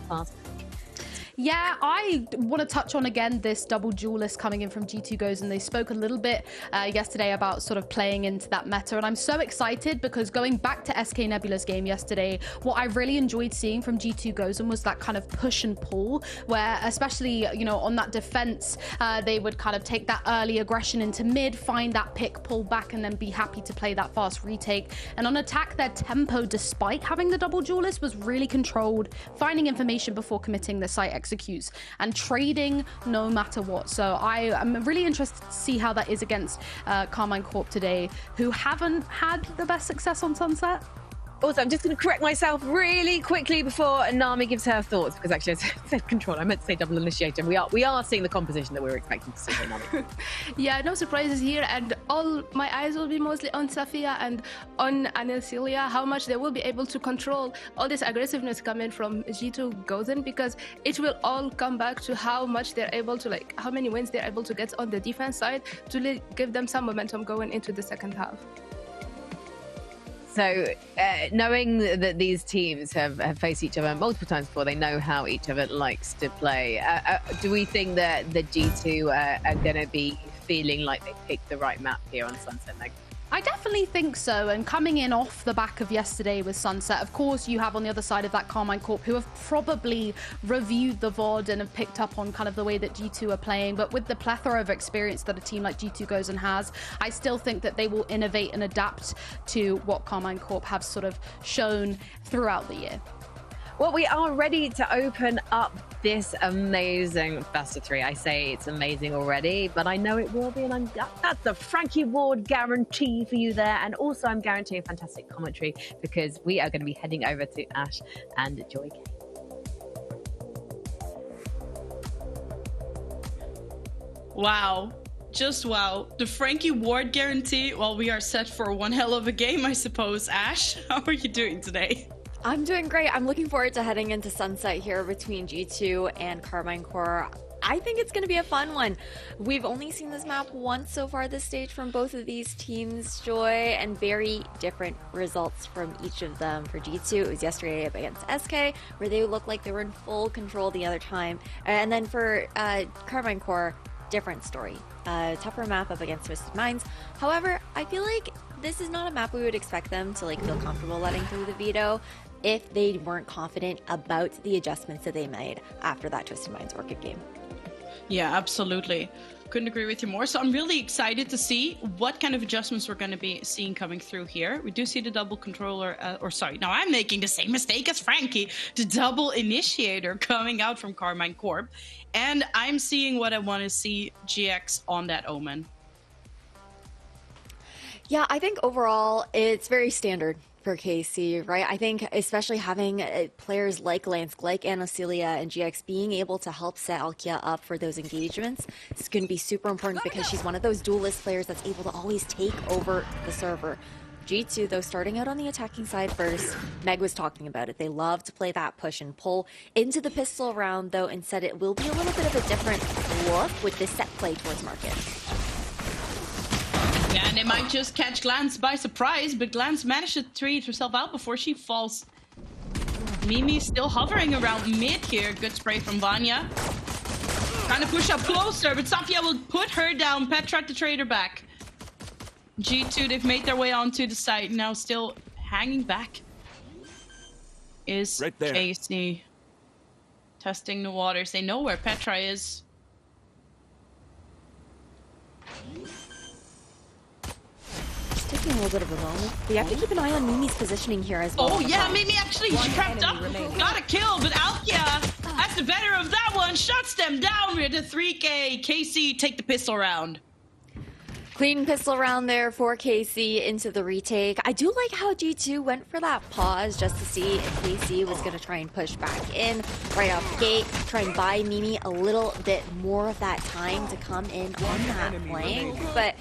fast. Yeah, I want to touch on again this double duelist coming in from G2 Goes, and they spoke a little bit yesterday about sort of playing into that meta, and I'm so excited because going back to SK Nebula's game yesterday, what I really enjoyed seeing from G2 Goes was that kind of push and pull, where especially, you know, on that defense, they would kind of take that early aggression into mid, find that pick, pull back, and then be happy to play that fast retake. And on attack, their tempo, despite having the double duelist, was really controlled, finding information before committing the site executes and trading no matter what. So I am really interested to see how that is against Carmine Corp today, who haven't had the best success on Sunset. Also, I'm just going to correct myself really quickly before Nami gives her thoughts, because actually I said control. I meant to say double initiator. We are seeing the composition that we were expecting to see here, Nami. Yeah, no surprises here, and all my eyes will be mostly on Safia and on Anelcilia, how much they will be able to control all this aggressiveness coming from G2 Gozen, because it will all come back to how much they're able to, like, how many wins they're able to get on the defense side to give them some momentum going into the second half. So, knowing that these teams have faced each other multiple times before, they know how each other likes to play. Do we think that the G2 are going to be feeling like they picked the right map here on Sunset, Meg? I definitely think so, and coming in off the back of yesterday with Sunset, of course you have on the other side of that Carmine Corp, who have probably reviewed the VOD and have picked up on kind of the way that G2 are playing, but with the plethora of experience that a team like G2 Goes and has, I still think that they will innovate and adapt to what Carmine Corp have sort of shown throughout the year. Well, we are ready to open up this amazing best of 3. I say it's amazing already, but I know it will be, and that's the Frankie Ward guarantee for you there. And also, I'm guaranteeing fantastic commentary because we are going to be heading over to Ash and Joy K. Wow. Just wow. The Frankie Ward guarantee. Well, we are set for one hell of a game, I suppose. Ash, how are you doing today? I'm doing great. I'm looking forward to heading into Sunset here between G2 and Carmine Corp. I think it's going to be a fun one. We've only seen this map once so far this stage from both of these teams, Joy, and very different results from each of them. For G2, it was yesterday against SK, where they looked like they were in full control the other time. And then for Carmine Corp, different story. Tougher map up against Twisted Minds. However, I feel like this is not a map we would expect them to feel comfortable letting through the veto if they weren't confident about the adjustments that they made after that Twisted Minds Orchid game. Yeah, absolutely. Couldn't agree with you more. So I'm really excited to see what kind of adjustments we're going to be seeing coming through here. We do see the double controller, now I'm making the same mistake as Frankie, the double initiator coming out from Carmine Corp. And I'm seeing what I want to see, GX on that Omen. Yeah, I think overall it's very standard for KC, right? I think especially having players like Lance, like Anelcilia and GX being able to help set Alkia up for those engagements is going to be super important because she's one of those duelist players that's able to always take over the server. G2, though, starting out on the attacking side first, Meg was talking about it. They love to play that push and pull into the pistol round, though. Instead, it will be a little bit of a different look with this set play towards market. Yeah, and they might just catch Glance by surprise, but Glance managed to treat herself out before she falls. Mimi still hovering around mid here. Good spray from Vanya. Trying to push up closer, but Safia will put her down. Pet tried to trade her back. G2, they've made their way onto the site. Now still hanging back is right there. KC. Testing the waters. They know where Petra is. Taking a little bit of a moment. We have to keep an eye on Mimi's positioning here as well. Oh yeah, Mimi actually crept up. Got a kill, but Alkia, that's the better of that one. Shuts them down with a 3K. KC take the pistol round. Clean pistol round there for KC into the retake. I do like how G2 went for that pause just to see if KC was going to try and push back in right off the gate, try and buy Mimi a little bit more of that time to come in on that flank. But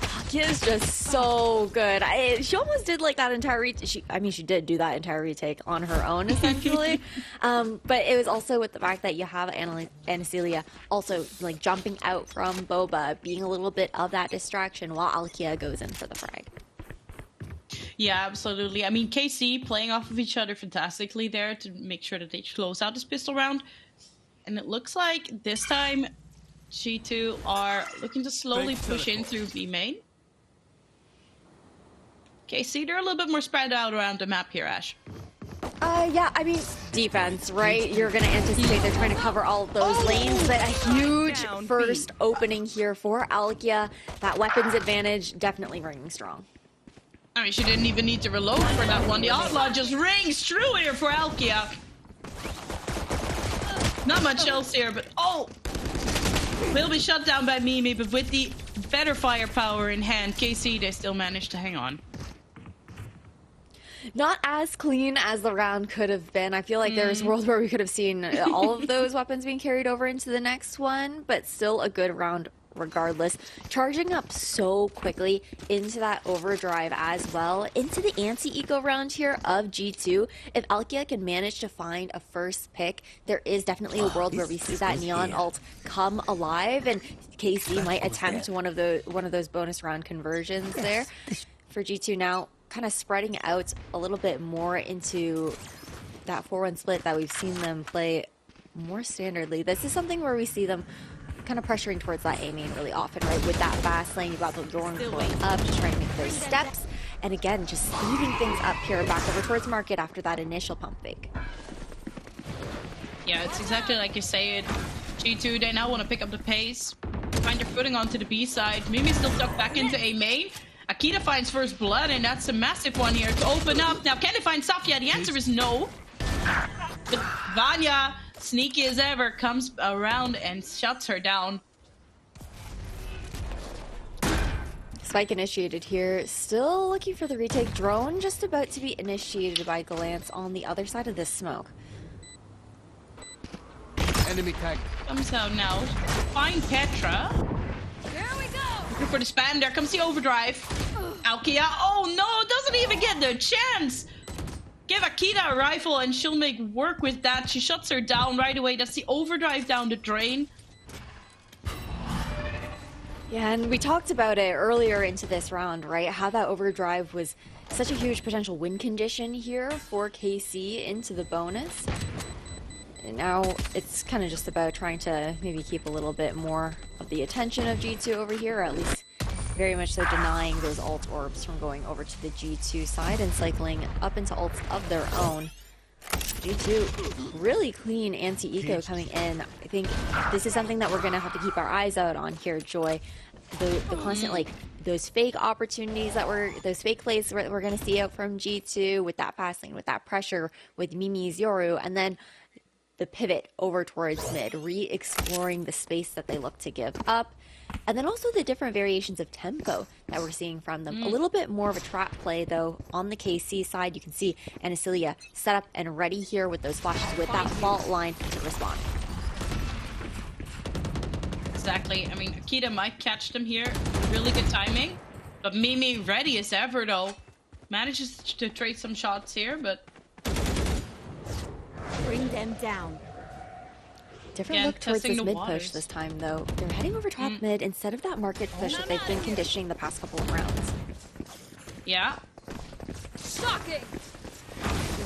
Alkia is just so good. She almost did like that entire retake. She did do that entire retake on her own, essentially. But it was also with the fact that you have Anelcilia also like jumping out from Boba, being a little bit of that distraction while Alkia goes in for the frag. Yeah, absolutely. I mean, KC playing off of each other fantastically there to make sure that they close out this pistol round. And it looks like this time G2 are looking to slowly push in through B main. KC, they're a little bit more spread out around the map here, Ash. Yeah, I mean, defense, right? You're going to anticipate they're trying to cover all of those lanes, but a huge first opening here for Alkia. That weapons advantage definitely ringing strong. I mean, she didn't even need to reload for that one. The Outlaw just rings true here for Alkia. Not much else here, but oh! Will be shut down by Mimi, but with the better firepower in hand, KC, they still managed to hang on. Not as clean as the round could have been. I feel like there's a world where we could have seen all of those weapons being carried over into the next one, but still a good round regardless. Charging up so quickly into that overdrive as well, into the anti-eco round here of G2. If Alkia can manage to find a first pick, there is definitely a world where we see that Neon ult come alive, and KC might attempt one of those bonus round conversions there. For G2 now, kind of spreading out a little bit more into that 4-1 split that we've seen them play more standardly. This is something where we see them kind of pressuring towards that A main really often, right? With that fast lane, you've got the Dorn going up to try and make those steps. And again, just speeding things up here back over towards market after that initial pump fake. Yeah, it's exactly like you say it. G2, they now want to pick up the pace, find their footing onto the B side. Mimi's still tucked back into A main. Akita finds first blood, and that's a massive one here to open up. Now, can they find Safia? The answer is no. But Vanya, sneaky as ever, comes around and shuts her down. Spike initiated here. Still looking for the retake. Drone just about to be initiated by Glance on the other side of this smoke. Enemy tag. Comes out now. Find Petra. Looking for the spam. There comes the overdrive. Alkia. Oh no, doesn't even get the chance. Give Akita a rifle and she'll make work with that. She shuts her down right away. That's the overdrive down the drain. Yeah, and we talked about it earlier into this round, right? How that overdrive was such a huge potential win condition here for KC into the bonus. And now it's kind of just about trying to maybe keep a little bit more of the attention of G2 over here, or at least very much so denying those ult orbs from going over to the G2 side and cycling up into ults of their own. G2 really clean anti-eco coming in. I think this is something that we're going to have to keep our eyes out on here, Joy. The constant, like, those fake opportunities those fake plays that we're going to see out from G2 with that fast lane, with that pressure, with Mimi's Yoru, and then the pivot over towards mid, re-exploring the space that they look to give up. And then also the different variations of tempo that we're seeing from them. A little bit more of a trap play, though, on the KC side. You can see Anasilia set up and ready here with those flashes, with that fault line to respond. Exactly. I mean, Akita might catch them here. Really good timing. But Mimi, ready as ever, though. Manages to trade some shots here, but... Bring them down. Different look towards this mid push this time, though. They're heading over top mid instead of that market push that they've been conditioning the past couple of rounds. Yeah. Shocking!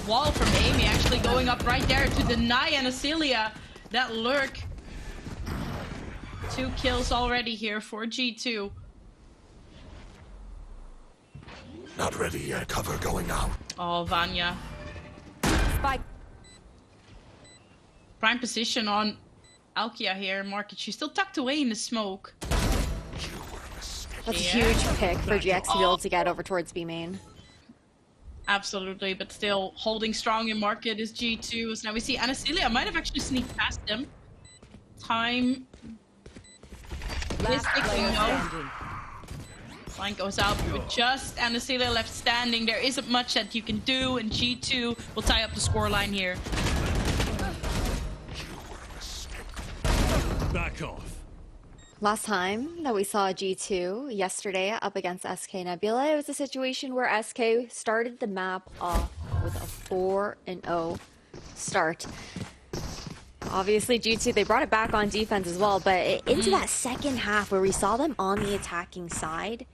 Wall from Amy actually going up right there to deny Anasilia that lurk. 2 kills already here for G2. Not ready yet. Cover going out. Oh, Vanya. Spike. Prime position on Alkia here. Market. She's still tucked away in the smoke. That's a huge pick for GX to be able to get over towards B main. Absolutely, but still holding strong in market is G2. So now we see Anasilia might have actually sneaked past them. Time is ticking though. Line goes out with just Anasilia left standing. There isn't much that you can do, and G2 will tie up the scoreline here. Back off. Last time that we saw G2 yesterday up against SK Nebula, it was a situation where SK started the map off with a 4-0 start. Obviously, G2, they brought it back on defense as well, but into that second half where we saw them on the attacking side,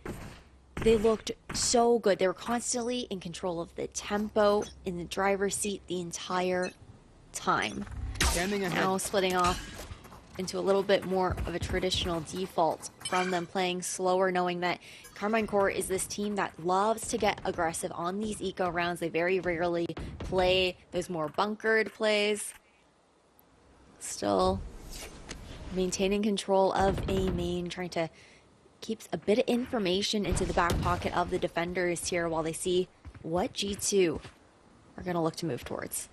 they looked so good. They were constantly in control of the tempo, in the driver's seat the entire time. Standing ahead. Now splitting off into a little bit more of a traditional default from them playing slower, knowing that Carmine Corps is this team that loves to get aggressive on these eco rounds. They very rarely play those more bunkered plays. Still maintaining control of A main, trying to keep a bit of information into the back pocket of the defenders here while they see what G2 are going to look to move towards.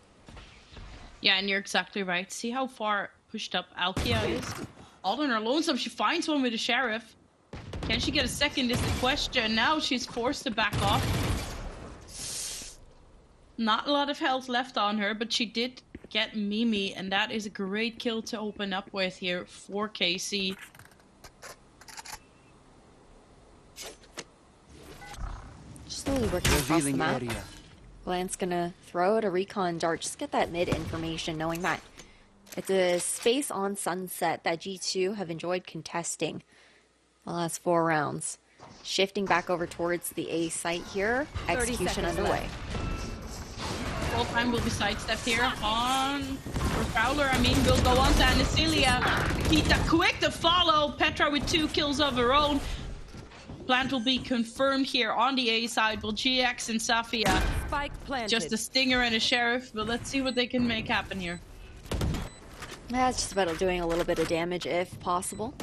Yeah, and you're exactly right. See how far pushed up Alkia is? All on her lonesome. She finds one with the Sheriff. Can she get a second is the question. Now she's forced to back off. Not a lot of health left on her, but she did get Mimi, and that is a great kill to open up with here for KC. Slowly working across the map. Glance gonna throw out a recon dart, just get that mid information, knowing that it's a space on Sunset that G2 have enjoyed contesting the last 4 rounds. Shifting back over towards the A site here, execution underway. Full time will be sidestepped here on for Fowler. I mean, will go on to Anasilia. Kita quick to follow. Petra with 2 kills of her own. Plant will be confirmed here on the A side. Will GX and Safia. Spike planted. Just a Stinger and a Sheriff, but let's see what they can make happen here. Yeah, it's just about doing a little bit of damage if possible.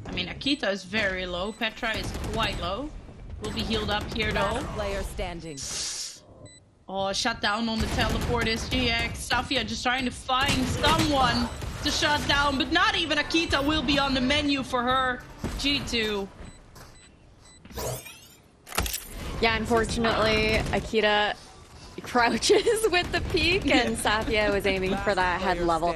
I mean, Akita is very low. Petra is quite low. Will be healed up here though. Last player standing. Oh, shut down on the teleport is GX. Safia just trying to find someone to shut down, but not even Akita will be on the menu for her. G2. Yeah, unfortunately, Akita crouches with the peek, and Safia was aiming for that head level.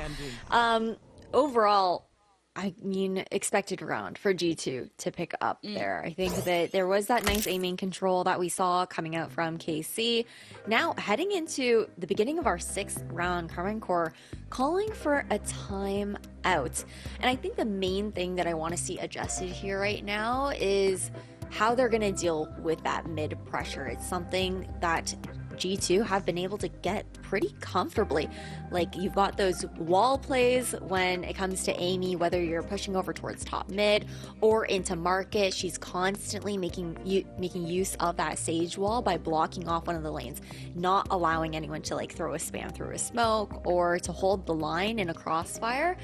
Overall, I mean, expected round for G2 to pick up there. I think that there was that nice aiming control that we saw coming out from KC. Now, heading into the beginning of our 6th round, Carmine Corps calling for a timeout. And I think the main thing that I want to see adjusted here right now is how they're going to deal with that mid pressure. It's something that G2 have been able to get pretty comfortably. Like, you've got those wall plays when it comes to Amy, whether you're pushing over towards top mid or into market. She's constantly making use of that sage wall by blocking off one of the lanes, not allowing anyone to like throw a spam through a smoke or to hold the line in a crossfire.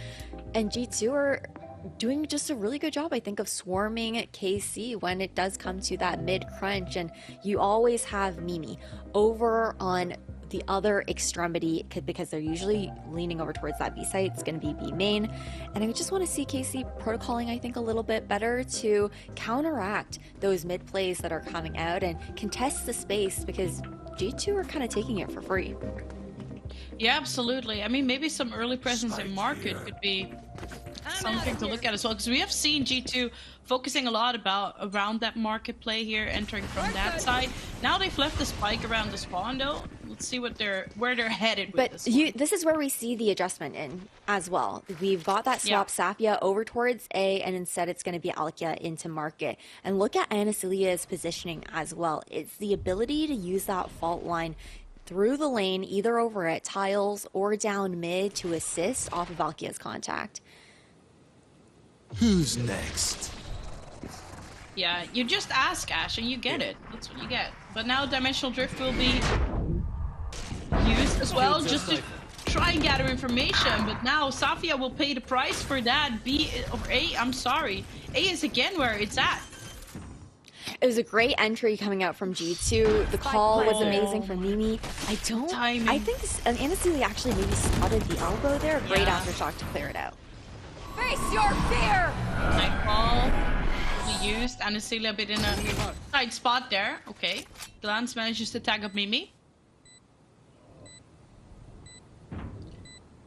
And G2 are doing just a really good job, I think, of swarming KC when it does come to that mid crunch. And you always have Mimi over on the other extremity because they're usually leaning over towards that B site. It's going to be B main. And I just want to see KC protocoling, I think, a little bit better to counteract those mid plays that are coming out and contest the space, because G2 are kind of taking it for free. Yeah, absolutely. I mean, maybe some early presence in market could be something to look at as well, because we have seen G2 focusing a lot around that market play here, entering from that side. Now they've left the spike around the spawn though. Let's see where they're headed with this one. This is where we see the adjustment in as well. We've got that swap Safia over towards A, and instead it's going to be Alkia into market. And look at Anasilia's positioning as well. It's the ability to use that fault line through the lane, either over at tiles or down mid, to assist off of Alkia's contact. Who's next? Yeah, you just ask, Ash, and you get it. That's what you get. But now Dimensional Drift will be used as well, just to try and gather information. But now Safia will pay the price for that. B or A, I'm sorry. A is again where it's at. It was a great entry coming out from G2. The call was amazing from Mimi. I think Anasilia actually maybe spotted the elbow there. Great aftershock to clear it out. Face your fear! Nightfall will be used. Anasilia a bit in a tight spot there. Okay. Glance manages to tag up Mimi.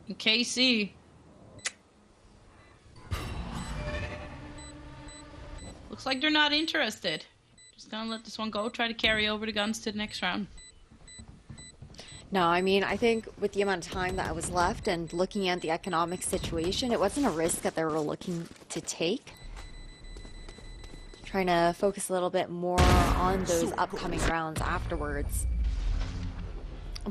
And KC. Looks like they're not interested. Just gonna let this one go. Try to carry over the guns to the next round. No, I mean, I think with the amount of time that was left and looking at the economic situation, it wasn't a risk that they were looking to take. Trying to focus a little bit more on those upcoming rounds afterwards.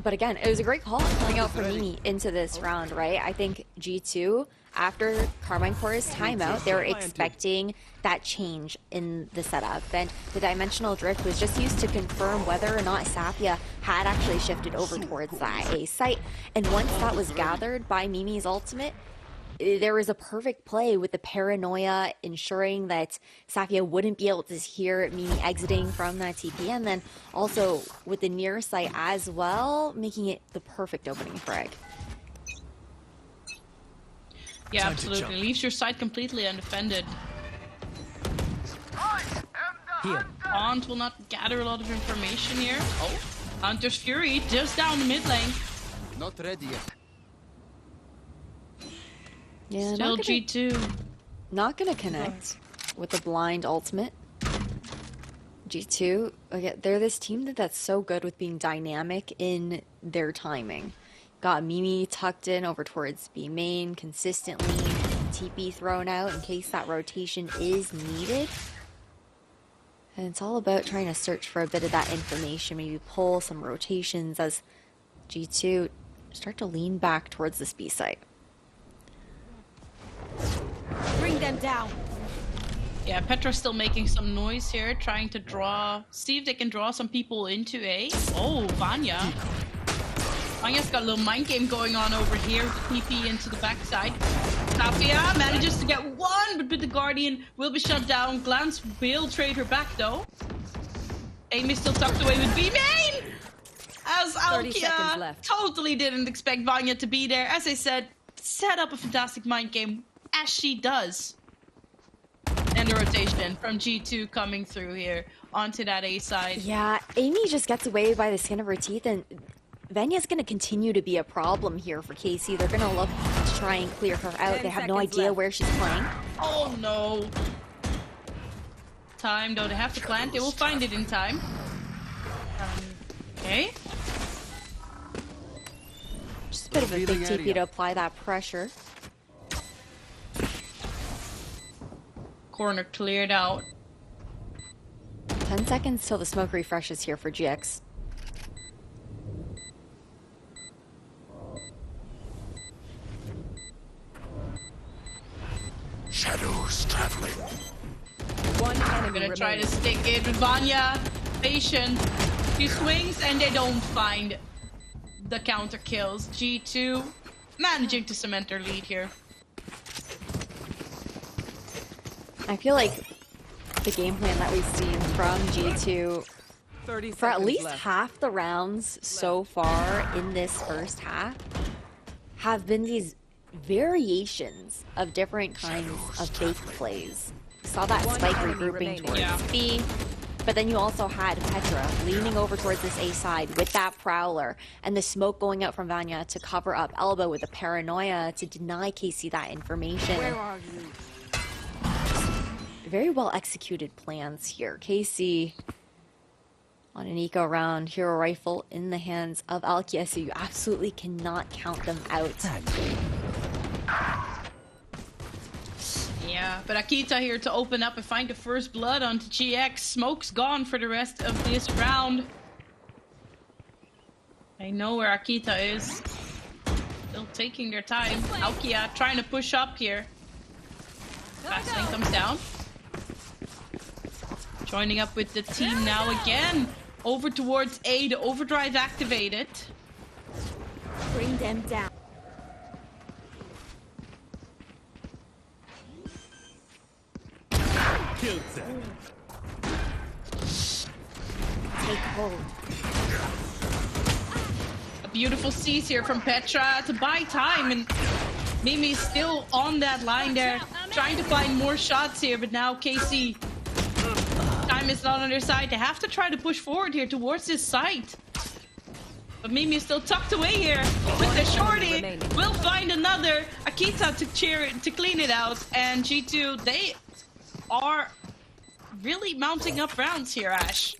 But again, it was a great call coming out for Mimi into this round, right? I think G2, after Carmine Core's timeout, they were expecting that change in the setup. And the dimensional drift was just used to confirm whether or not Safia had actually shifted over towards that A site. And once that was gathered by Mimi's ultimate, there was a perfect play with the paranoia ensuring that Safia wouldn't be able to hear Mimi exiting from that TP, and then also with the near site as well, making it the perfect opening for Egg. Yeah, absolutely. Leaves your side completely undefended. Here. Aunt will not gather a lot of information here. Oh, Hunter's Fury just down the mid lane. Not ready yet. Yeah, Still G2. Not gonna connect with the blind ultimate. G2, again, they're this team that's so good with being dynamic in their timing. Got Mimi tucked in over towards B main consistently, TP thrown out in case that rotation is needed. And it's all about trying to search for a bit of that information, maybe pull some rotations as G2 start to lean back towards this B site. Bring them down. Yeah, Petra's still making some noise here, trying to see if they can draw some people into A. Oh, Vanya. Vanya's got a little mind game going on over here with the TP into the backside. Safia manages to get one, but the Guardian will be shut down. Glance will trade her back though. Amy still tucked away with B main! As 30 seconds Alkia left. totally didn't expect Vanya to be there. As I said, set up a fantastic mind game, as she does. And the rotation from G2 coming through here onto that A side. Yeah, Amy just gets away by the skin of her teeth, and Vanya's going to continue to be a problem here for KC. They're going to look to try and clear her out. 10 They have no seconds idea left. where she's playing. Oh no. Time though, they have to plant. They will find it in time. Okay. Just a bit of a big TP to apply that pressure. Corner cleared out. 10 seconds till the smoke refreshes here for GX. Shadows traveling. One I'm enemy gonna try remaining. to stick it with Vanya. Patient. She swings and they don't find the counter kills. G2 managing to cement their lead here. I feel like the game plan that we've seen from G2 30 for at seconds least left. half the rounds so far in this first half have been these variations of different kinds of fake plays. We saw that One spike enemy regrouping remaining. towards Yeah. B, but then you also had Petra leaning over towards this A side with that Prowler, and the smoke going out from Vanya to cover up Elbow with a paranoia to deny KC that information. Where are you? Very well executed plans here. KC on an eco round, hero rifle in the hands of Alkia, so you absolutely cannot count them out. Yeah, but Akita here to open up and find the first blood onto GX. Smoke's gone for the rest of this round. They know where Akita is. Still taking their time. Alkia trying to push up here. Fast lane comes down. Joining up with the team now again. Over towards A, the overdrive activated. Bring them down. Killed them. Take hold. A beautiful seize here from Petra to buy time, and Mimi's still on that line there, trying to find more shots here, but now KC, time is not on their side. They have to try to push forward here towards this site. But Mimi is still tucked away here with the shorty. remaining. We'll find another Akita to clean it out, and G2, they are really mounting up rounds here, Ash.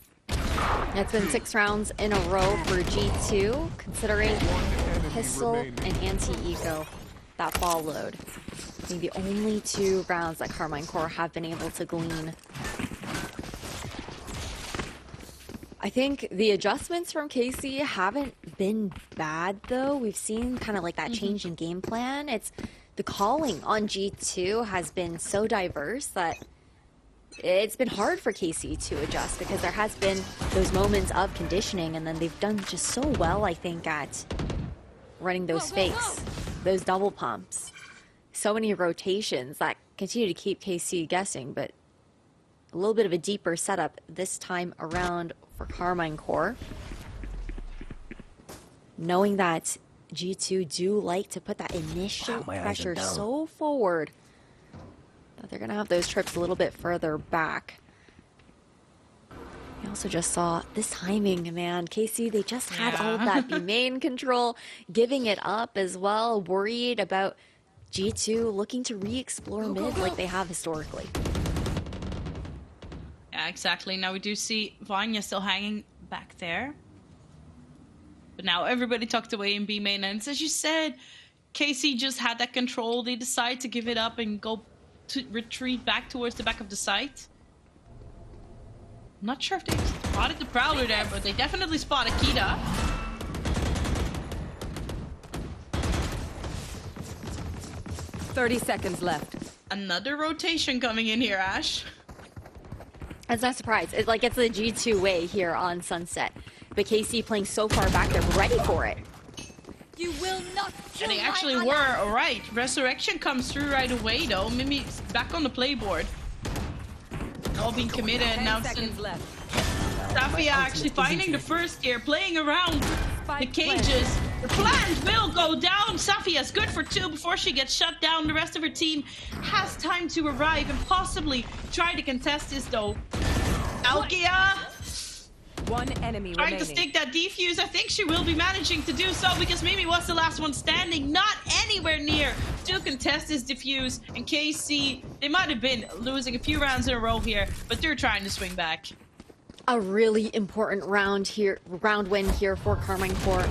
It's been 6 rounds in a row for G2, considering pistol and anti-eco, that ball load. I think the only 2 rounds that Carmine Corps have been able to glean. I think the adjustments from KC haven't been bad, though. We've seen kind of like that change in game plan. It's the calling on G2 has been so diverse that it's been hard for KC to adjust, because there has been those moments of conditioning, and then they've done just so well, I think, at running those fakes, those double pumps. So many rotations that continue to keep KC guessing, but a little bit of a deeper setup this time around for Carmine Corps. Knowing that G2 do like to put that initial pressure so forward that they're going to have those trips a little bit further back. We also just saw this timing, man. KC, they just had all of that B main control, giving it up as well, worried about G2 looking to re-explore mid like they have historically. Yeah, exactly. Now we do see Vanya still hanging back there. But now everybody tucked away in B main. And as you said, KC just had that control. They decide to give it up and go to retreat back towards the back of the site. I'm not sure if they spotted the Prowler there, but they definitely spotted Kita. 30 seconds left. Another rotation coming in here, Ash. It's not a surprise. It's like it's the G2 way here on Sunset. But KC playing so far back, they're ready for it. You will not kill And they my actually ally. were. Alright, Resurrection comes through right away though. Mimi's back on the playboard. All being committed. 10 Now seconds left. Safia actually finding the first gear, playing around the cages. The plant will go down. Safia's good for 2 before she gets shut down. The rest of her team has time to arrive and possibly try to contest this though. Alkia 1 enemy trying remaining. to stick that defuse. I think she will be managing to do so because Mimi was the last one standing, not anywhere near to contest this defuse. And KC, they might have been losing a few rounds in a row here, but they're trying to swing back. A really important round win here for Carmine Corps.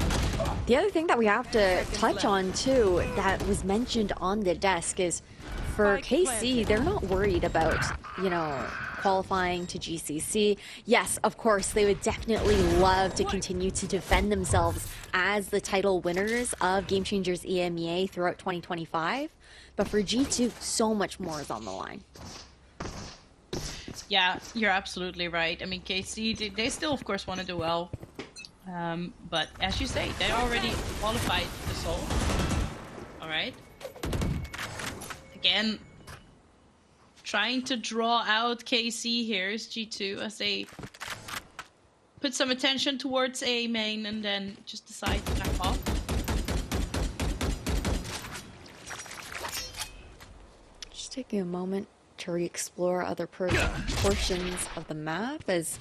The other thing that we have to touch on too, that was mentioned on the desk, is for KC, they're not worried about, qualifying to GCC. Yes, of course, they would definitely love to continue to defend themselves as the title winners of Game Changers EMEA throughout 2025. But for G2, so much more is on the line. Yeah, you're absolutely right. I mean, KC, they still, of course, want to do well. But as you say, they already qualified the Soul. Alright. Again, trying to draw out KC here is G2 as they put some attention towards A main and then just decide to back off. Just taking a moment to re-explore other portions of the map as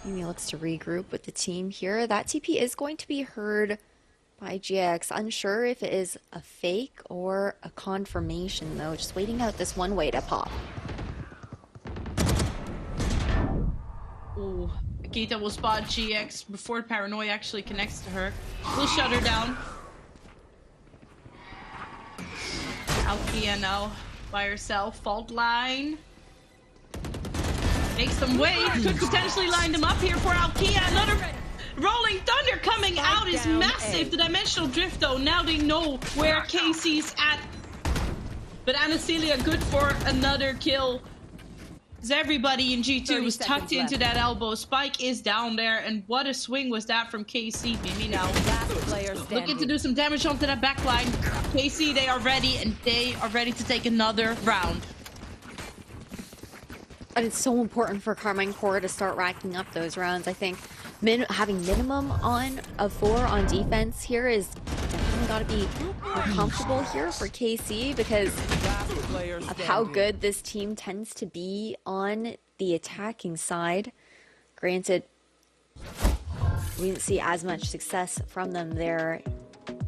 Mimi looks to regroup with the team here. That TP is going to be heard by GX. Unsure if it is a fake or a confirmation though. Just waiting out this one way to pop. Ooh, Akita will spot GX before Paranoia actually connects to her. We'll shut her down. Alkia now by herself. Fault line. Makes them wait. Could potentially line them up here for Alkia. Another Rolling Thunder coming out is massive. The dimensional drift though. Now they know where KC's at. But Anacelia good for another kill. As everybody in G2 was tucked into that elbow. Spike is down there. And what a swing was that from KC. Mimi now looking to do some damage onto that backline. KC, they are ready. And they are ready to take another round. And it's so important for Carmine Corps to start racking up those rounds. I think having minimum of 4 on defense here is definitely got to be more comfortable here for KC because of how good this team tends to be on the attacking side. Granted, we didn't see as much success from them there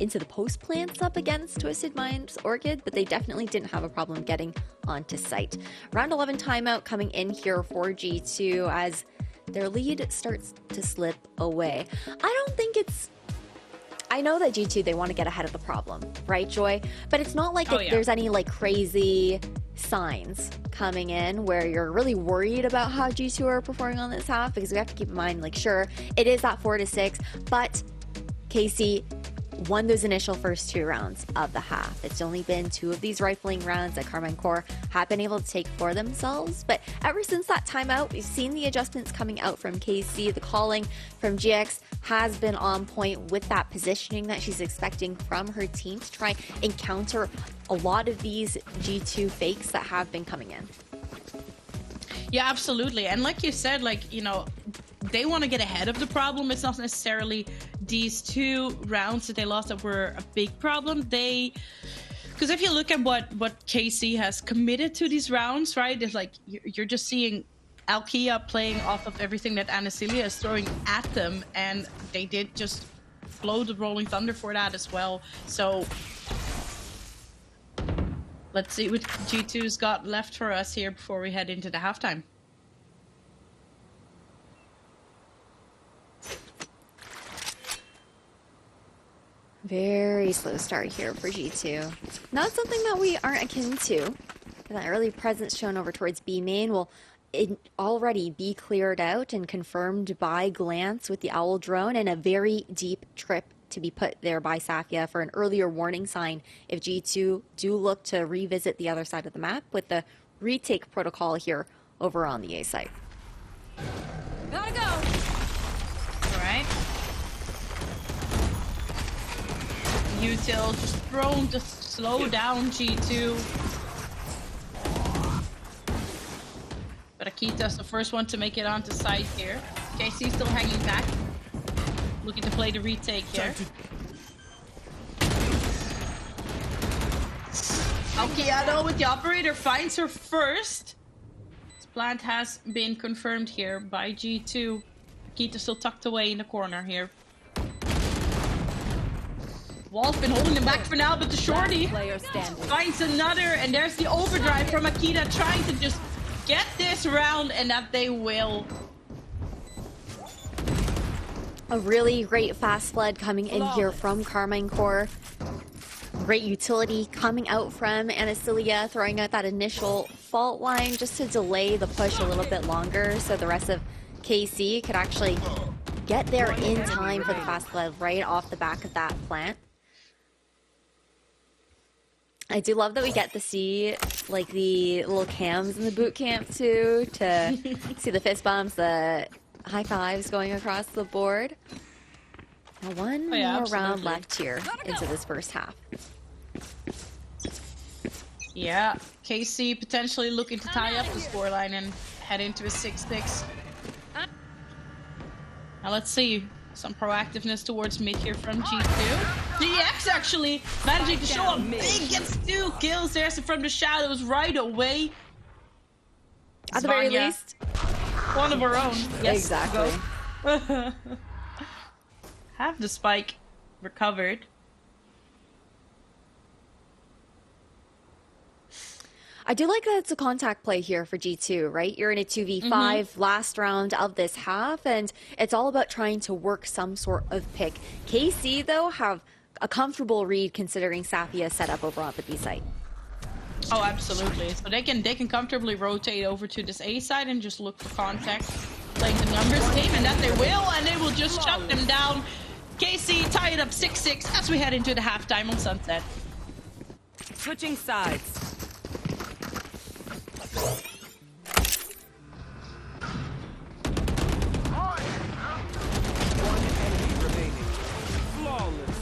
into the post plants up against Twisted Minds Orchid, but they definitely didn't have a problem getting onto site. Round 11 timeout coming in here for G2 as their lead starts to slip away. I don't think it's... I know that G2, they want to get ahead of the problem, right, Joy? But it's not like there's any like crazy signs coming in where you're really worried about how G2 are performing on this half, because we have to keep in mind, like, sure, it is that 4-6, but KC won those initial first 2 rounds of the half. It's only been 2 of these rifling rounds that Carmine Corps have been able to take for themselves. But ever since that timeout, we've seen the adjustments coming out from KC. The calling from GX has been on point with that positioning that she's expecting from her team to try and counter a lot of these G2 fakes that have been coming in. Yeah, absolutely. And like you said, like, you know, they want to get ahead of the problem. It's not necessarily these 2 rounds that they lost that were a big problem. Because if you look at what KC has committed to these rounds, right, it's like you're just seeing Alkia playing off of everything that Anasilia is throwing at them, and they did just blow the Rolling Thunder for that as well. So let's see what G2's got left for us here before we head into the halftime. Very slow start here for G2. Not something that we aren't akin to. That early presence shown over towards B main will already be cleared out and confirmed by glance with the Owl drone, and a very deep trip to be put there by Safia for an earlier warning sign if G2 do look to revisit the other side of the map with the retake protocol here over on the A site. Gotta go. All right. Util just thrown to slow down G2. But Akita's the first one to make it onto site here. KC still hanging back. Looking to play the retake here. Alkiado with the operator finds her first. This plant has been confirmed here by G2. Akita still tucked away in the corner here. Wall's been holding him back for now, but the shorty finds another, and there's the overdrive from Akita trying to just get this round, and that they will. A really great fast flood coming in here from Carmine Corps. Great utility coming out from Anasilia, throwing out that initial fault line just to delay the push a little bit longer so the rest of KC could actually get there in time for the fast flood right off the back of that plant. I do love that we get to see like the little cams in the boot camp too, to see the fist bumps, the high fives going across the board. Now one more round left here into this first half. Yeah, KC potentially looking to tie up the scoreline and head into a 6-6. Now let's see. Some proactiveness towards mid here from G2. DX actually managing to show up big, gets 2 kills there from the shadows right away. At the very least. One of our own. Yes, exactly. Have the spike recovered. I do like that it's a contact play here for G2, right? You're in a 2v5 last round of this half, and it's all about trying to work some sort of pick. KC, though, have a comfortable read considering Safia's setup over on the B site. Oh, absolutely. So they can comfortably rotate over to this A side and just look for contact, playing the numbers game, and that they will, and they will just shut them down. KC tie it up 6-6 as we head into the halftime on Sunset. Switching sides. One enemy remaining. Flawless.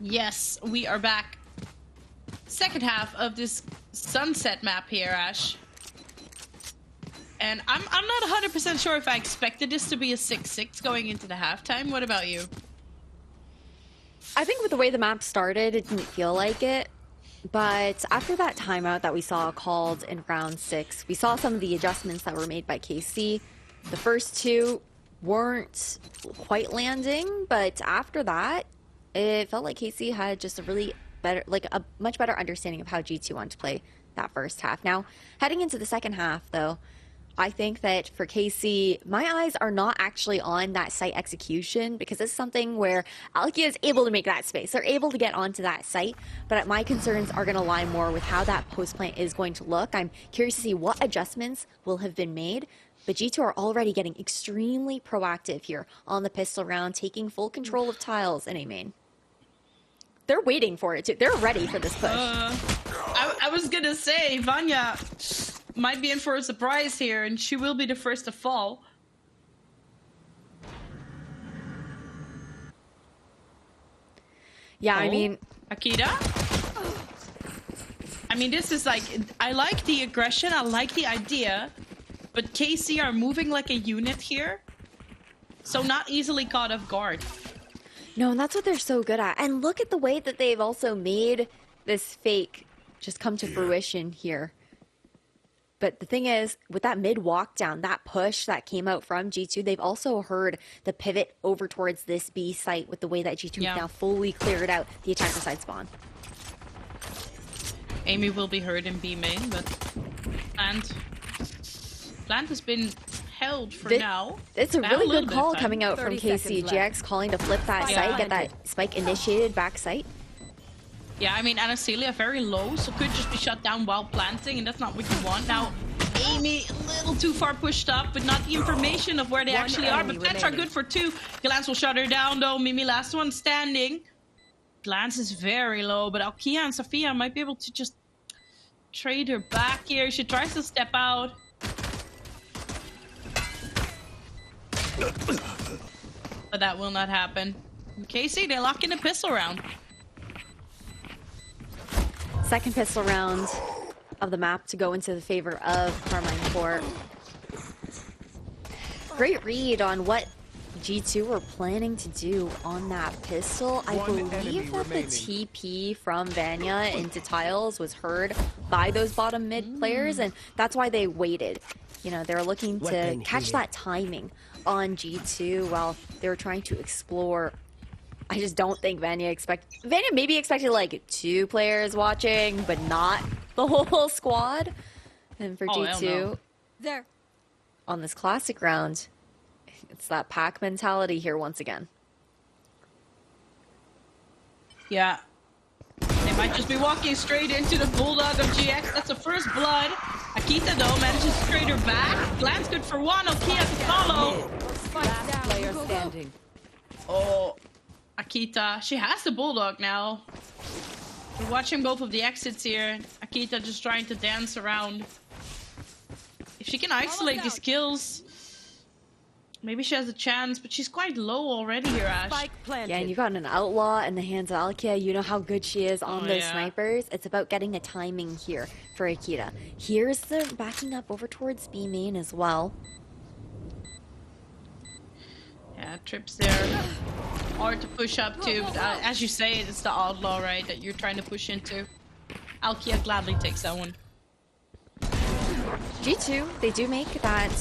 Yes, we are back. Second half of this sunset map here, Ash. And I'm not 100% sure if I expected this to be a 6-6 going into the halftime. What about you? I think with the way the map started, it didn't feel like it. But after that timeout that we saw called in round 6, we saw some of the adjustments that were made by KC. The first two weren't quite landing, but after that, it felt like KC had just a really better, like a much better understanding of how G2 wanted to play that first half. Now, heading into the second half, though, I think that for KC, my eyes are not actually on that site execution because it's something where Alkia is able to make that space. They're able to get onto that site, but my concerns are going to lie more with how that post plant is going to look. I'm curious to see what adjustments will have been made, but G2 are already getting extremely proactive here on the pistol round, taking full control of tiles in A main. They're waiting for it too. They're ready for this push. I was gonna say, Vanya might be in for a surprise here, and she will be the first to fall. Yeah, I mean... Akita? I mean, this is like... I like the aggression, I like the idea, but KC are moving like a unit here, so not easily caught off guard. No, and that's what they're so good at. And look at the way that they've also made this fake just come to fruition here. But the thing is, with that mid walk down, that push that came out from G2, they've also heard the pivot over towards this B site with the way that G2 now fully cleared out the attacker side spawn. Amy will be heard in B main, but Plant has been held for now. It's a really good call coming out from KCGX, calling to flip that site, get that spike initiated back site. Yeah, I mean, Anastasia very low, so could just be shut down while planting, and that's not what you want. Now, Amy a little too far pushed up, but not the information of where they actually are. But plants are good for 2. Glance will shut her down, though. Mimi, last one standing. Glance is very low, but Alkia and Sophia might be able to just trade her back here. She tries to step out. But that will not happen. Casey, they lock in a pistol round. Second pistol round of the map to go into the favor of Carmine Court. Great read on what G2 were planning to do on that pistol. I believe that the TP from Vanya into tiles was heard by those bottom mid players, and that's why they waited. You know, they were looking to catch that timing on G2 while they were trying to explore. I just don't think Vanya maybe expected like 2 players watching, but not the whole squad. And for G2, there on this classic round, it's that pack mentality here once again. Yeah. They might just be walking straight into the Bulldog of GX. That's the first blood. Akita, though, manages to trade her back. Glance good for 1. Okia to follow. last player standing. Oh, Akita. She has the Bulldog now. We're watching both of the exits here. Akita just trying to dance around. If she can isolate these kills, maybe she has a chance, but she's quite low already here, Ash. Yeah, and you've got an outlaw in the hands of Alkia. You know how good she is on those snipers. It's about getting the timing here for Akita. Here's the backing up over towards B main as well. Yeah, trips there. Hard to push up to, but as you say, it's the outlaw, right, that you're trying to push into. Alkia gladly takes that one. G2, they do make that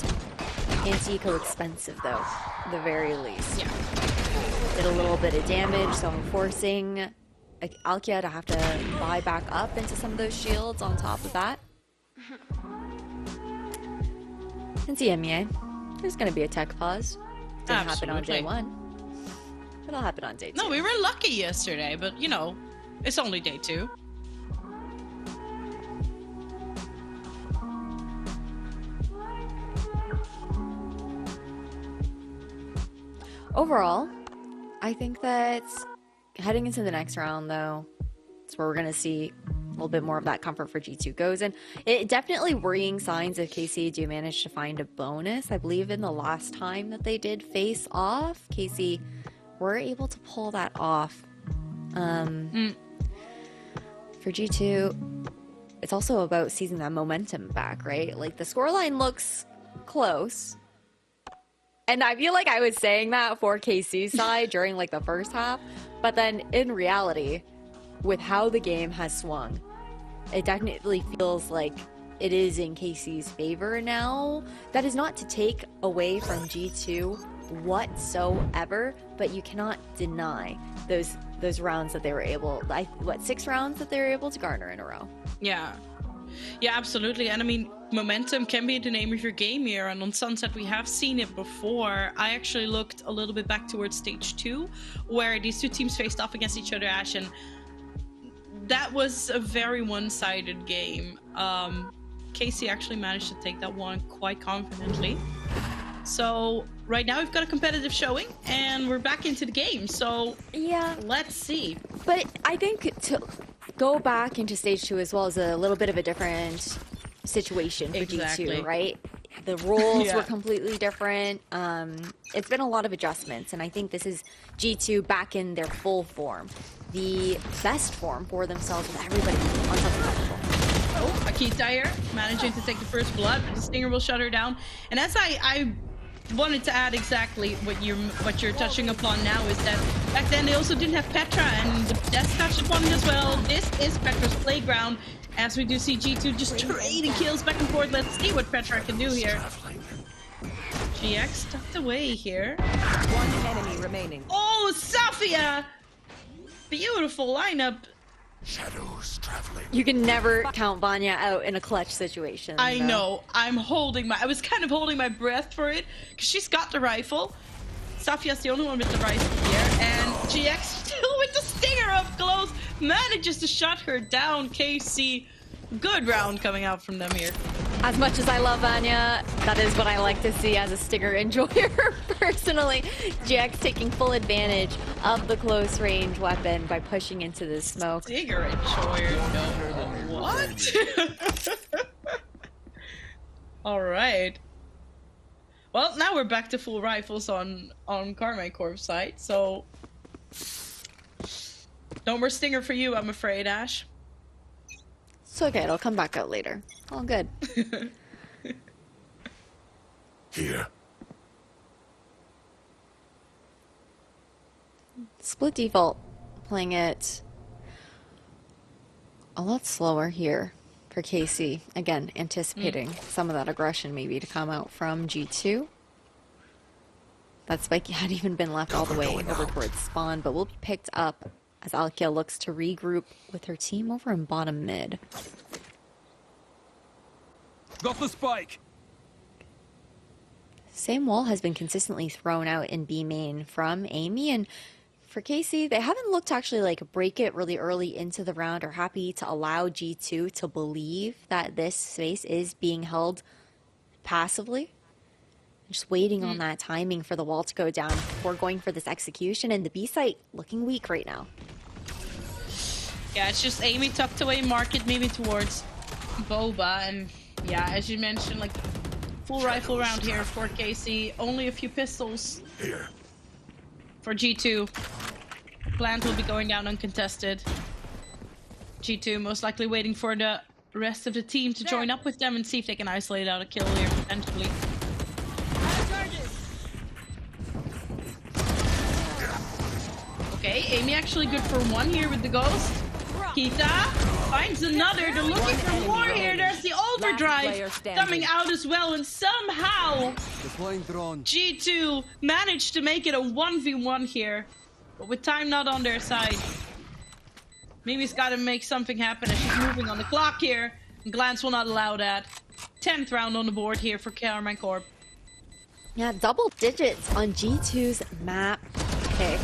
anti-eco expensive, though, at the very least. Yeah. Did a little bit of damage, so I'm forcing Alkia to have to buy back up into some of those shields on top of that. And EMEA, there's going to be a tech pause. Didn't happen on day 1. It'll happen on day 2. No, we were lucky yesterday, but, you know, it's only day 2. Overall, I think that heading into the next round, though, it's where we're going to see a little bit more of that comfort for G2 goes. And it definitely worrying signs if KC do manage to find a bonus. I believe in the last time that they did face off, KC were able to pull that off. For G2, it's also about seizing that momentum back, right? Like, the scoreline looks close. And I feel like I was saying that for KC's side during, like, the first half. But then, in reality, with how the game has swung, it definitely feels like it is in KC's favor now. That is not to take away from G2 whatsoever, but you cannot deny those rounds that they were able, like, what, 6 rounds that they were able to garner in a row. Yeah, absolutely. And I mean, momentum can be the name of your game here, and on Sunset we have seen it before. I actually looked a little bit back towards stage 2, where these two teams faced off against each other, Ash, and that was a very one-sided game. KC actually managed to take that one quite confidently. So right now we've got a competitive showing and we're back into the game. So yeah, let's see. But I think to go back into stage 2 as well is a little bit of a different situation for G2, right? The roles were completely different. It's been a lot of adjustments, and I think this is G2 back in their full form, the best form for themselves with everybody on top of the level. Oh, Akita here, managing to take the first blood, but the Stinger will shut her down. And as I wanted to add exactly what you're touching upon now is that back then they also didn't have Petra, and that's touched upon it as well. This is Petra's playground, as we do see G2 just trading kills back and forth. Let's see what Petra can do here. GX tucked away here. One enemy remaining. Oh, Safia! Beautiful lineup. Shadows traveling. You can never count Vanya out in a clutch situation. I know. I was kind of holding my breath for it, because she's got the rifle. Safia's the only one with the rifle here, and GX still with the Stinger up close, manages to shut her down. KC, good round coming out from them here. As much as I love Vanya, that is what I like to see as a Stinger enjoyer personally. GX taking full advantage of the close range weapon by pushing into the smoke. Stinger enjoyer, no. What? All right. Well, now we're back to full rifles on Carmine Corp's side, so no more Stinger for you, I'm afraid, Ash. It's okay, it'll come back out later. All good. Here. Split default, playing it a lot slower here for KC. Again, anticipating some of that aggression maybe to come out from G2. That spike had even been left all the way over towards spawn, but will be picked up as Alkia looks to regroup with her team over in bottom mid. Got the spike. Same wall has been consistently thrown out in B main from Amy, and for KC, they haven't looked to actually like break it really early into the round or happy to allow G2 to believe that this space is being held passively. Just waiting on that timing for the wall to go down before going for this execution, and the B site looking weak right now. Yeah, it's just Amy tucked away market maybe towards Boba, and yeah, as you mentioned, like full rifle round here for KC, only a few pistols Here. for G2. Plant will be going down uncontested. G2 most likely waiting for the rest of the team to join up with them and see if they can isolate out a kill here potentially. Okay, Amy actually good for one here with the ghost. Kita finds another. They're looking for more here. There's the overdrive coming out as well, and somehow G2 managed to make it a 1v1 here, but with time not on their side. Mimi's got to make something happen as she's moving on the clock here, and Glance will not allow that. 10th round on the board here for Carmine Corp. Yeah, double digits on G2's map pick.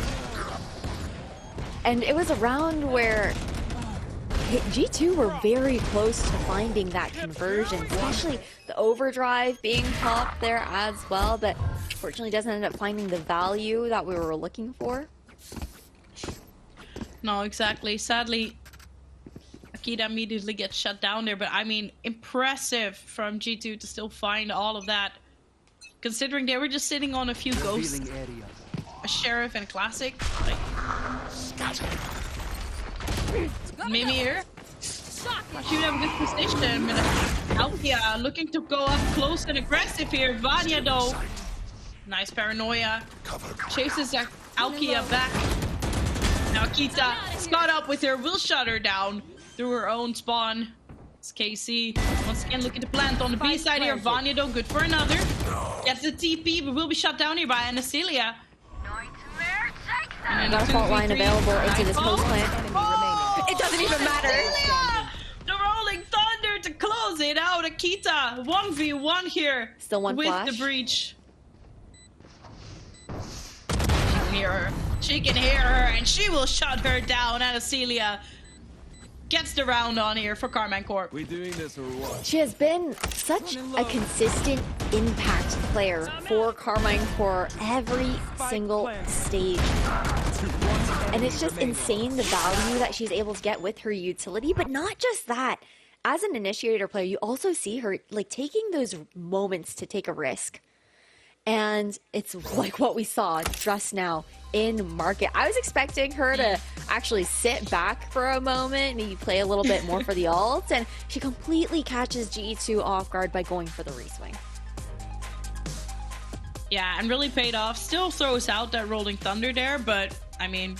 And it was a round where G2 were very close to finding that conversion, especially the overdrive being popped there as well, but unfortunately doesn't end up finding the value that we were looking for. No, exactly. Sadly, Akita immediately gets shut down there, but I mean, impressive from G2 to still find all of that, considering they were just sitting on a few ghosts, a sheriff and a classic. Like, Mimi here. She would have a good position. Alkia looking to go up close and aggressive here. Vanya though. Nice paranoia. Chases Alkia back. Now Akita is caught up with her. Will shut her down through her own spawn. It's KC. Once again looking to plant on the B side here. Vanya though good for another. Gets the TP but will be shut down here by Anacelia. Not a fault line available into this post plant. It doesn't even matter. The rolling thunder to close it out. Akita 1v1 here. Still one with flash. The breach. She can hear her and she will shut her down. Anacelia gets the round on here for Carmine Corp. We doing this or what? She has been such a consistent impact player for Carmine Corp every single stage. And it's just insane the value that she's able to get with her utility, but not just that. As an initiator player, you also see her like taking those moments to take a risk. And it's like what we saw just now in market. I was expecting her to actually sit back for a moment, maybe play a little bit more for the ult, and she completely catches G2 off guard by going for the reswing. Yeah, and really paid off. Still throws out that rolling thunder there, but I mean,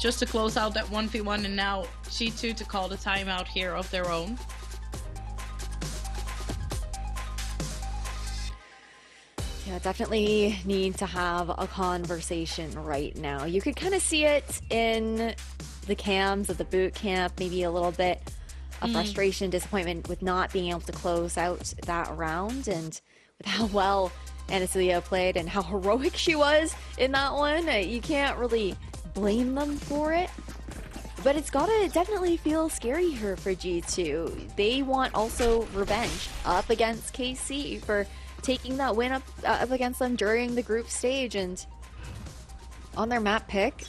just to close out that 1v1 and now G2 to call the timeout here of their own. Yeah, definitely need to have a conversation right now. You could kind of see it in the cams of the boot camp, maybe a little bit of frustration, disappointment with not being able to close out that round, and with how well Anacelia played and how heroic she was in that one. You can't really blame them for it. But it's gotta definitely feel scary here for G2. They want also revenge up against KC for taking that win up against them during the group stage, and on their map pick,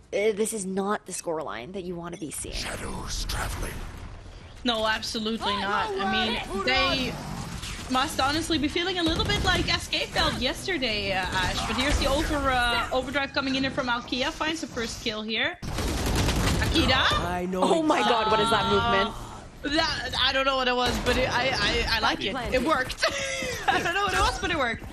this is not the scoreline that you want to be seeing. Shadows traveling. No, absolutely not. I mean, they must honestly be feeling a little bit like SK felt yesterday, Ash. But here's the overdrive coming in from Alkia. Finds the first kill here. Akita. Oh my god, what is that movement? That, I don't know what it was, but I like it. It worked. I don't know what it was, but it worked.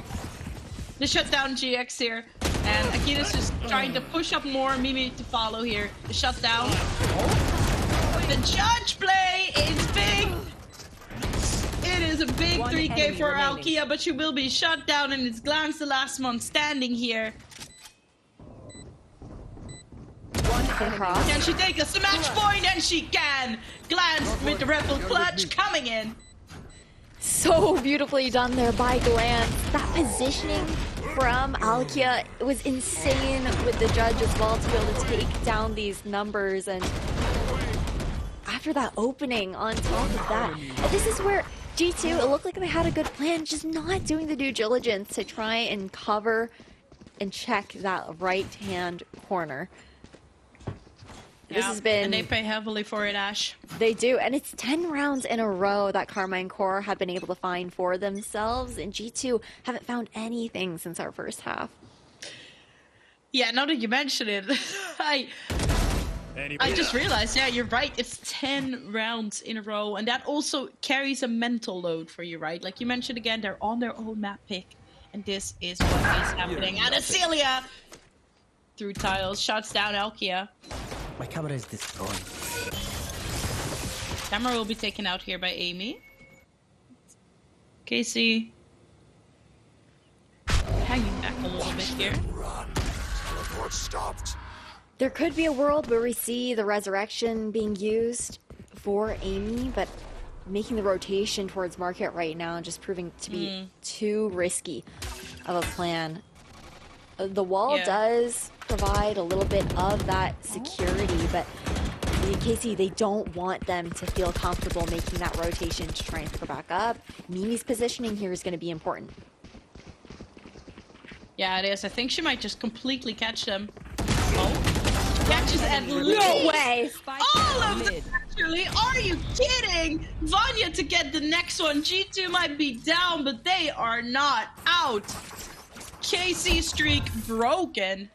They shut down GX here, and Akita's just trying to push up more. Mimi to follow here. The shutdown. The judge play is big. It is a big 3K for Alkia, but she will be shut down, and it's Glance the last one standing here. Can she take us to match point? And she can! Glance with the Rebel clutch coming in. So beautifully done there by Glance. That positioning from Alkia was insane with the judge as well to be able to take down these numbers. And after that opening on top of that, and this is where G2, it looked like they had a good plan, just not doing the due diligence to try and cover and check that right-hand corner. This has been... and they pay heavily for it, Ash. They do, and it's 10 rounds in a row that Carmine Corp have been able to find for themselves, and G2 haven't found anything since our first half. Yeah, now that you mention it, I just realized, yeah, you're right. It's 10 rounds in a row, and that also carries a mental load for you, right? Like you mentioned again, they're on their own map pick, and this is what is happening. And Anacelia, through tiles, shuts down Alkia. My camera is destroyed. Camera will be taken out here by Amy. Casey hanging back a little bit here. Run. Teleport stopped. There could be a world where we see the resurrection being used for Amy, but making the rotation towards market right now just proving to be too risky of a plan. The wall does provide a little bit of that security, but KC, they don't want them to feel comfortable making that rotation to try and pick her back up. Mimi's positioning here is going to be important. Yeah, it is. I think she might just completely catch them. Oh, catches at least. No way! All of them, actually. Are you kidding? Vanya to get the next one. G2 might be down, but they are not out. KC streak broken.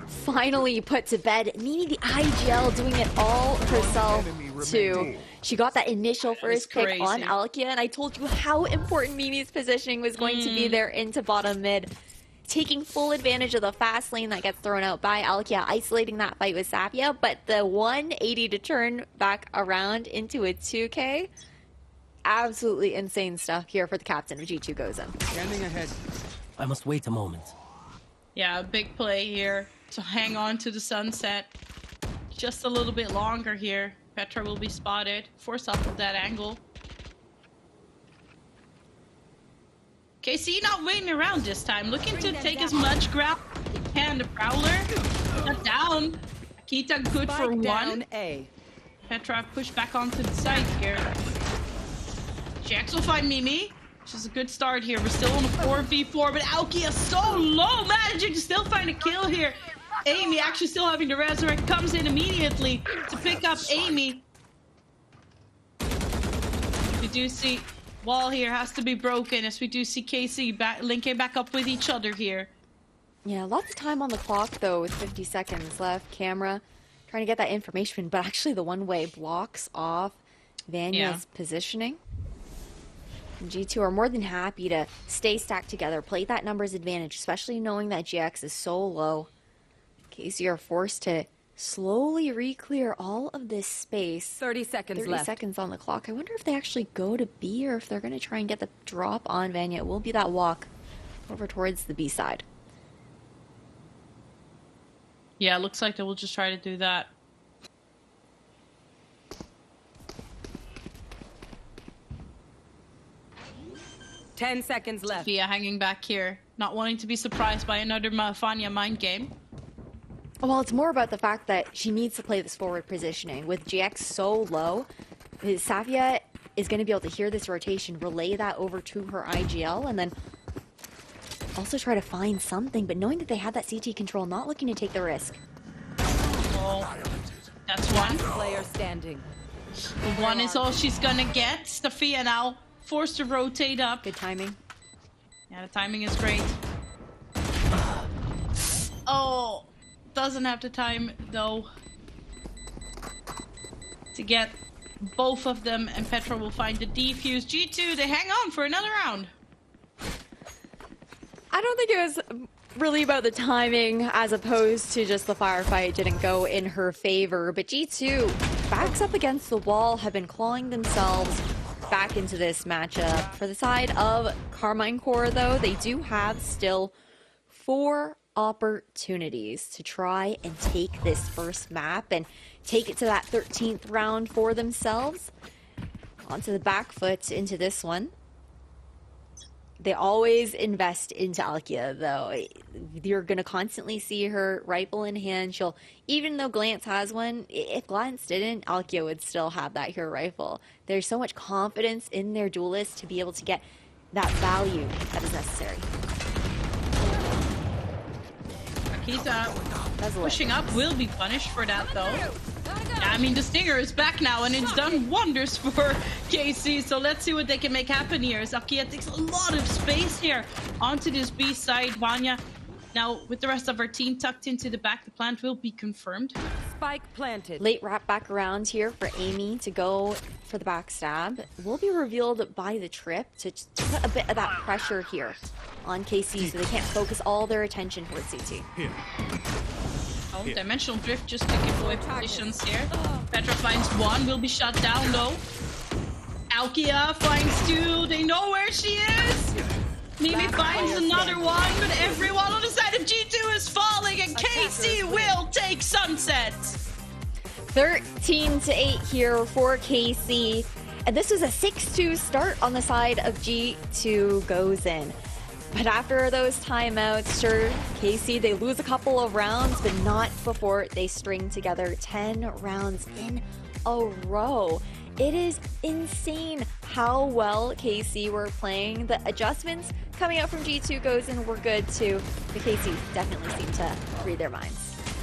finally put to bed. Mimi, the IGL, doing it all herself too. She got that initial first pick on Alkia, and I told you how important Mimi's positioning was going to be there into bottom mid. Taking full advantage of the fast lane that gets thrown out by Alkia, isolating that fight with Sapia, but the 180 to turn back around into a 2K. Absolutely insane stuff here for the captain of G2 Gozen. Standing ahead. I must wait a moment. Yeah, big play here to hang on to the sunset. Just a little bit longer here. Petra will be spotted. Force off of that angle. KC not waiting around this time. Looking to take as much ground as he can. The Prowler shut down. Akita good for one. Petra pushed back onto the side here. Jax will find Mimi. Which is a good start here. We're still on a 4v4, but Alkia so low, managing to still find a kill here. Amy actually still having the resurrect, comes in immediately to pick up Amy. We do see wall here has to be broken as we do see KC linking back up with each other here. Yeah, lots of time on the clock though with 50 seconds left. Camera trying to get that information, but actually the one-way blocks off Vanya's positioning. G2 are more than happy to stay stacked together, play that numbers advantage, especially knowing that GX is so low. KC are forced to slowly re-clear all of this space. 30 seconds 30 left. seconds on the clock. I wonder if they actually go to B or if they're going to try and get the drop on Vanya. It will be that walk over towards the B side. Yeah, it looks like they will just try to do that. Ten seconds left. Sophia hanging back here, not wanting to be surprised by another Fanya mind game. Well, it's more about the fact that she needs to play this forward positioning. With GX so low, Savia is going to be able to hear this rotation, relay that over to her IGL, and then also try to find something, but knowing that they have that CT control, not looking to take the risk. Oh, that's one. Player standing. One is all she's gonna get. Sophia now forced to rotate up. Good timing. Yeah, the timing is great. Oh, doesn't have the time though to get both of them, and Petra will find the defuse. G2, they hang on for another round. I don't think it was really about the timing as opposed to just the firefight didn't go in her favor, but G2 backs up against the wall, have been clawing themselves back into this matchup. For the side of Carmine Core though, they do have still 4 opportunities to try and take this first map and take it to that 13th round for themselves. Onto the back foot into this one. They always invest into Alkia, though. You're going to constantly see her rifle in hand. She'll, even though Glance has one, if Glance didn't, Alkia would still have that hero rifle. There's so much confidence in their duelists to be able to get that value that is necessary. Akita pushing up will be punished for that, though. I mean, the Stinger is back now, and it's done wonders for KC, so let's see what they can make happen here. Zakia takes a lot of space here onto this B side. Vanya, now with the rest of our team tucked into the back, the plant will be confirmed. Spike planted. Late wrap back around here for Amy to go for the backstab. Will be revealed by the trip to put a bit of that pressure here on KC so they can't focus all their attention towards CT. Here. Oh, dimensional drift just to give away positions here. Petra finds one, will be shut down though. Alkia finds two, they know where she is. Mimi finds another one, but everyone on the side of G2 is falling, and KC will take Sunset. 13-8 here for KC. And this was a 6-2 start on the side of G2 Gozen. But after those timeouts, sure, KC, they lose a couple of rounds, but not before they string together 10 rounds in a row. It is insane how well KC were playing. The adjustments coming out from G2 Gozen were good too, but KC definitely seemed to read their minds.